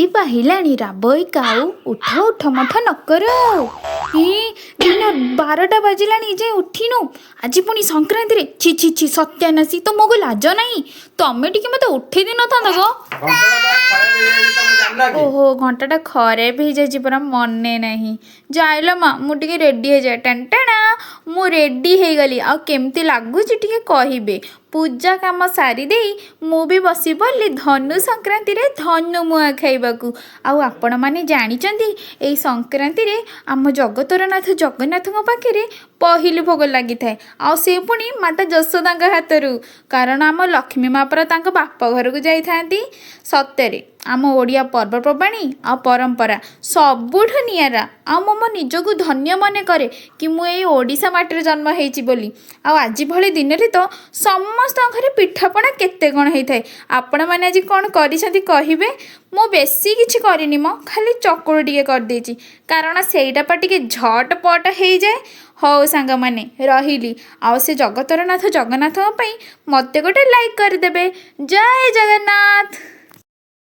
ରାତି ପାହିଲାଣି ରାବଇ କାଉ ଉଠ ଉଠ ମଠ ନକର। ଦିନ 12ଟା ବାଜିଲାଣି ଯେ ଉଠିନୁ। ଆଜି ପୁଣି ସଂକ୍ରାନ୍ତିରେ ଛି ଛି ଛି ସତ୍ୟାନାଶୀ ତମକୁ ଲାଜ ନାହିଁ। ତମେ ଟିକେ ମତେ ଉଠେଇ ଦେଇନଥାନ୍ତ ଗ। ଓହୋ ଘଣ୍ଟାଟା ଖରାପ ହେଇଯାଇଛି ପରା ମନେ ନାହିଁ। ଯାଇଲ ମା ମୁଁ ଟିକେ ରେଡ଼ି ହେଇଯାଏ। ଟାଣ୍ଟାଣା ମୁଁ ରେଡ଼ି ହେଇଗଲି। ଆଉ କେମିତି ଲାଗୁଛି ଟିକେ କହିବେ। ପୂଜା କାମ ସାରି ଦେଇ ମୁଁ ବି ବସି ପଡ଼ିଲି ଧନୁ ସଂକ୍ରାନ୍ତିରେ ଧନୁ ମୁଆଁ ଖାଇବାକୁ। ଆଉ ଆପଣମାନେ ଜାଣିଛନ୍ତି ଏଇ ସଂକ୍ରାନ୍ତିରେ ଆମ ଜଗତର ନାଥ ଜଗନ୍ନାଥଙ୍କ ପାଖରେ ପହିଲି ଭୋଗ ଲାଗିଥାଏ। ଆଉ ସେ ପୁଣି ମାତା ଯଶୋଦାଙ୍କ ହାତରୁ। କାରଣ ଆମ ଲକ୍ଷ୍ମୀ ମା ପରା ତାଙ୍କ ବାପ ଘରକୁ ଯାଇଥାନ୍ତି। ସତରେ ଆମ ଓଡ଼ିଆ ପର୍ବପର୍ବାଣୀ ଆଉ ପରମ୍ପରା ସବୁଠୁ ନିଆରା। ଆଉ ମୁଁ ମୋ ନିଜକୁ ଧନ୍ୟ ମନେ କରେ କି ମୁଁ ଏଇ ଓଡ଼ିଶା ମାଟିରେ ଜନ୍ମ ହେଇଛି ବୋଲି। ଆଉ ଆଜି ଭଳି ଦିନରେ ତ ସମସ୍ତଙ୍କ ଘରେ ପିଠାପଣା କେତେ କ'ଣ ହେଇଥାଏ। ଆପଣମାନେ ଆଜି କ'ଣ କରିଛନ୍ତି କହିବେ? ମୁଁ ବେଶୀ କିଛି କରିନି ମ, ଖାଲି ଚକୁଳି ଟିକେ କରିଦେଇଛି। କାରଣ ସେଇଟା ପା ଟିକେ ଝଟପଟ ହେଇଯାଏ। ହଉ ସାଙ୍ଗମାନେ ରହିଲି। ଆଉ ସେ ଜଗତର ନାଥ ଜଗନ୍ନାଥଙ୍କ ପାଇଁ ମୋତେ ଗୋଟେ ଲାଇକ୍ କରିଦେବେ। ଜୟ ଜଗନ୍ନାଥ।